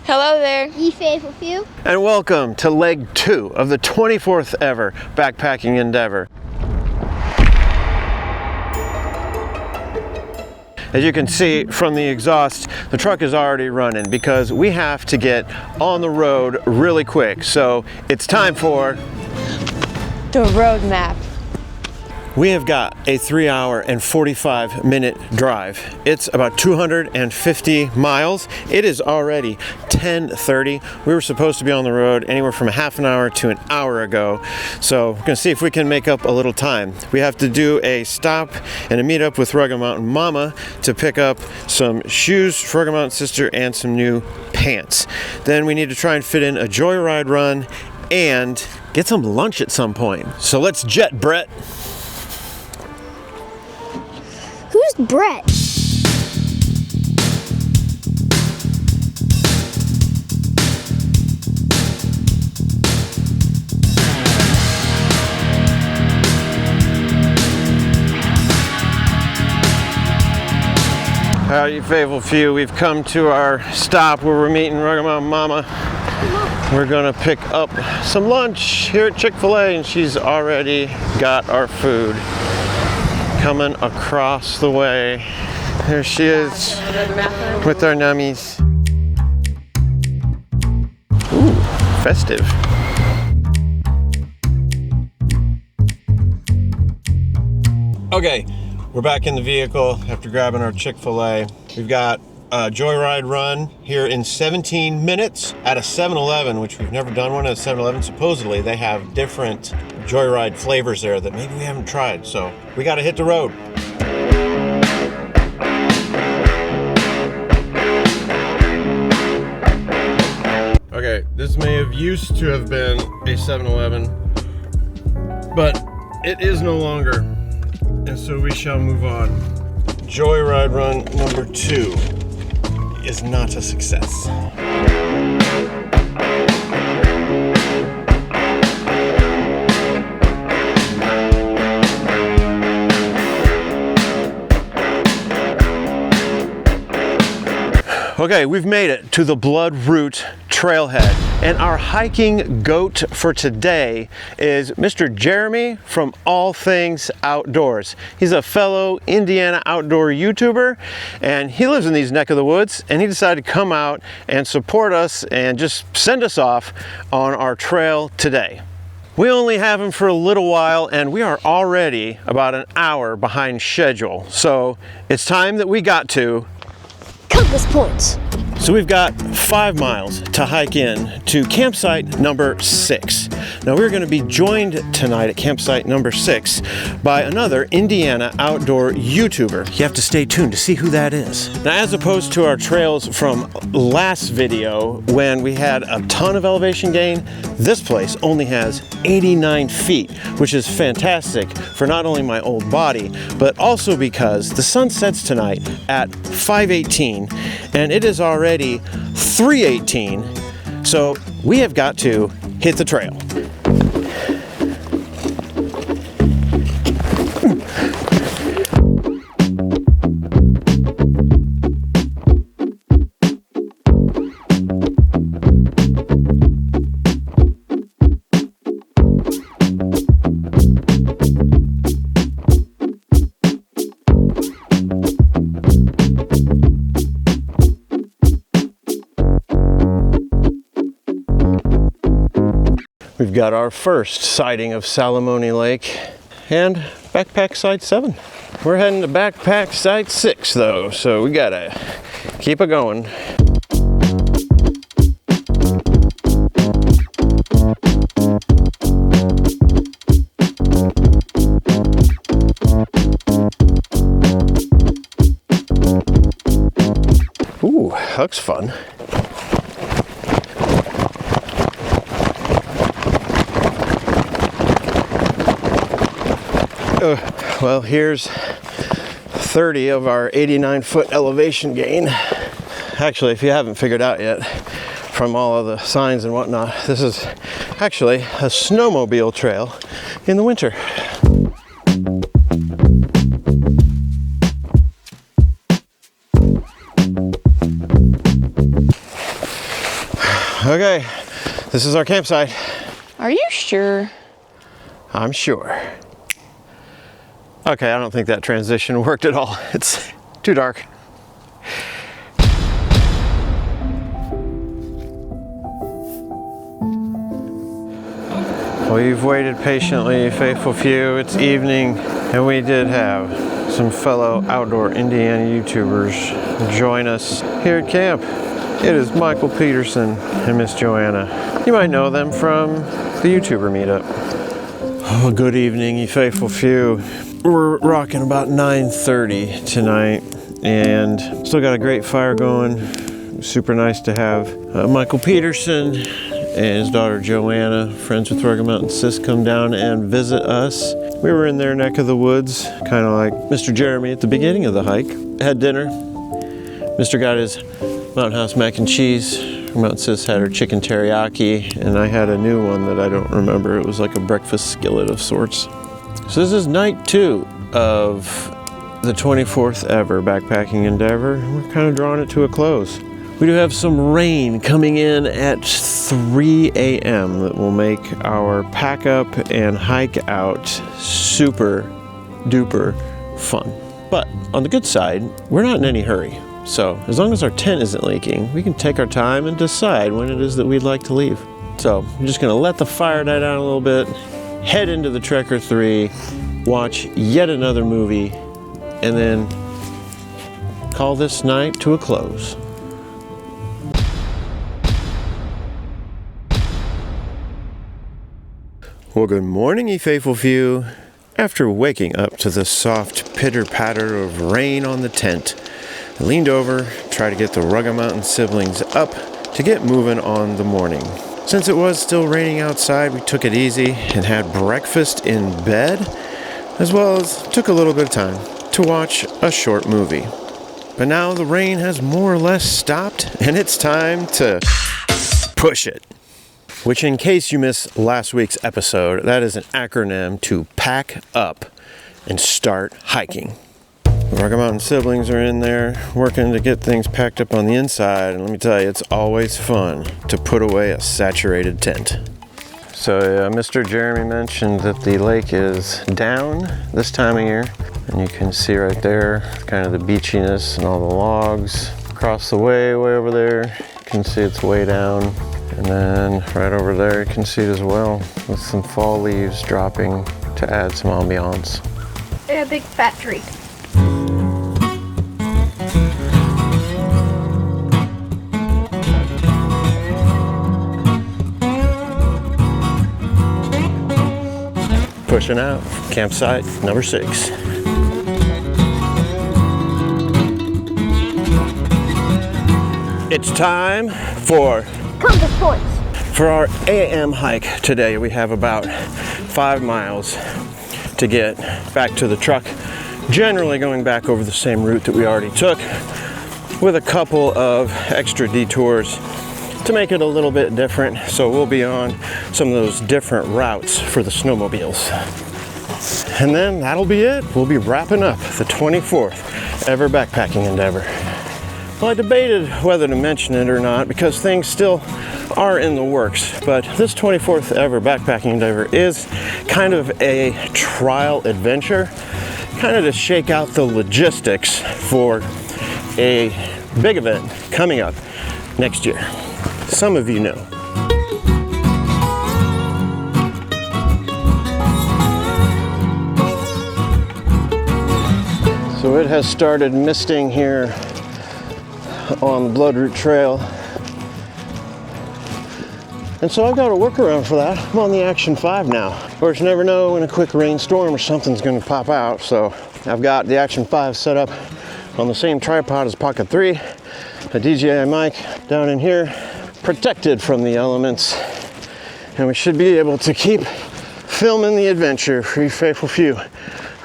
Hello there. Ye faithful few. And welcome to leg 2 of the 24th ever backpacking endeavor. As you can see from the exhaust, the truck is already running because we have to get on the road really quick. So it's time for The road map. We have got a 3-hour and 45-minute drive. It's about 250 miles. It is already 10:30. We were supposed to be on the road anywhere from a half an hour to an hour ago. So we're gonna see if we can make up a little time. We have to do a stop and a meetup with Rugged Mountain Momma to pick up some shoes for Rugged Mountain Sister and some new pants. Then we need to try and fit in a joyride run and get some lunch at some point. So let's jet, Brett. Who's Brett? Howdy, faithful few. We've come to our stop where we're meeting Rugged Mountain Momma. We're gonna pick up some lunch here at Chick-fil-A, and she's already got our food coming across the way. There she is with our nummies. Ooh, festive. Okay, we're back in the vehicle after grabbing our Chick-fil-A. We've got a joyride run here in 17 minutes at a 7-Eleven, which we've never done one at a 7-Eleven. Supposedly they have different joyride flavors there that maybe we haven't tried, so we gotta hit the road. Okay, this may have used to have been a 7-Eleven, but it is no longer, and so we shall move on. Joyride run number 2 is not a success. Okay, we've made it to the Blood Root Trailhead, and our hiking goat for today is Mr. Jeremy from All Things Outdoors. He's a fellow Indiana outdoor YouTuber, and he lives in these neck of the woods, and he decided to come out and support us and just send us off on our trail today. We only have him for a little while, and we are already about an hour behind schedule. So it's time that we got to Compass points. So we've got 5 miles to hike in to campsite number 6. Now we're going to be joined tonight at campsite number 6 by another Indiana outdoor YouTuber. You have to stay tuned to see who that is. Now, as opposed to our trails from last video when we had a ton of elevation gain, this place only has 89 feet, which is fantastic for not only my old body, but also because the sun sets tonight at 5:18 and it is already 3:18, so we have got to hit the trail. We've got our first sighting of Salamone Lake and backpack site 7. We're heading to backpack site 6 though, so we gotta keep it going. Ooh, looks fun. Well, here's 30 of our 89-foot elevation gain. Actually, if you haven't figured out yet from all of the signs and whatnot, this is actually a snowmobile trail in the winter. Okay, this is our campsite. Are you sure? I'm sure. Okay, I don't think that transition worked at all. It's too dark. We've waited patiently, faithful few. It's evening, and we did have some fellow outdoor Indiana YouTubers join us here at camp. It is Michael Peterson and Miss Joanna. You might know them from the YouTuber meetup. Oh, good evening, you faithful few. We're rocking about 9:30 tonight, and still got a great fire going. Super nice to have Michael Peterson and his daughter Joanna, friends with Rocky Mountain Sis, come down and visit us. We were in their neck of the woods, kind of like Mr. Jeremy at the beginning of the hike. Had dinner. Mr. got his Mountain House mac and cheese. Mountain Sis had her chicken teriyaki, and I had a new one that I don't remember. It was like a breakfast skillet of sorts. So this is night 2 of the 24th ever backpacking endeavor. We're kind of drawing it to a close. We do have some rain coming in at 3 a.m. that will make our pack up and hike out super duper fun. But on the good side, we're not in any hurry. So as long as our tent isn't leaking, we can take our time and decide when it is that we'd like to leave. So I'm just gonna let the fire die down a little bit, head into the Trekker 3, watch yet another movie, and then call this night to a close. Well, good morning, ye faithful few. After waking up to the soft pitter-patter of rain on the tent, I leaned over, tried to get the Rocky Mountain siblings up to get moving on the morning. Since it was still raining outside, we took it easy and had breakfast in bed, as well as took a little bit of time to watch a short movie. But now the rain has more or less stopped, and it's time to push it. Which, in case you missed last week's episode, that is an acronym to pack up and start hiking. The Rocky Mountain siblings are in there working to get things packed up on the inside, and let me tell you, it's always fun to put away a saturated tent. So Mr. Jeremy mentioned that the lake is down this time of year, and you can see right there kind of the beachiness and all the logs. Across the way over there, you can see it's way down. And then right over there you can see it as well, with some fall leaves dropping to add some ambiance. A big fat tree. Pushing out, campsite number 6. It's time for Compass points. For our AM hike today. We have about 5 miles to get back to the truck, generally going back over the same route that we already took, with a couple of extra detours to make it a little bit different. So we'll be on some of those different routes for the snowmobiles. And then that'll be it. We'll be wrapping up the 24th ever backpacking endeavor. Well, I debated whether to mention it or not because things still are in the works, but this 24th ever backpacking endeavor is kind of a trial adventure, kind of to shake out the logistics for a big event coming up next year. Some of you know. So it has started misting here on the Bloodroot Trail. And so I've got a workaround for that. I'm on the Action 5 now. Of course, you never know when a quick rainstorm or something's gonna pop out. So I've got the Action 5 set up on the same tripod as Pocket 3, a DJI mic down in here, protected from the elements. And we should be able to keep filming the adventure for you faithful few,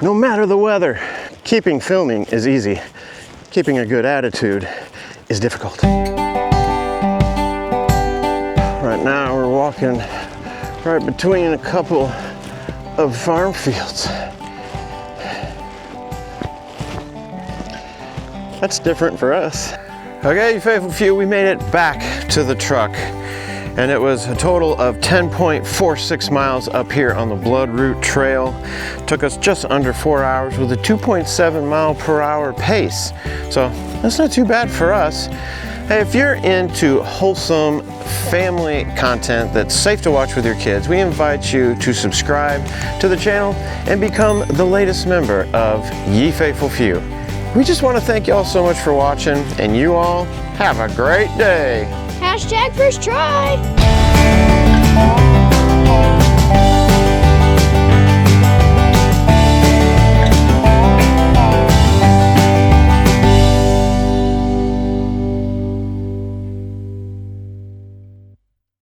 no matter the weather. Keeping filming is easy. Keeping a good attitude is difficult. Right now we're walking right between a couple of farm fields. That's different for us. Okay, you faithful few, we made it back to the truck. and it was a total of 10.46 miles up here on the Blood Route Trail. Took us just under 4 hours with a 2.7 mile per hour pace. So that's not too bad for us. Hey, if you're into wholesome family content that's safe to watch with your kids, we invite you to subscribe to the channel and become the latest member of Ye Faithful Few. We just want to thank you all so much for watching, and you all have a great day. Hashtag first try.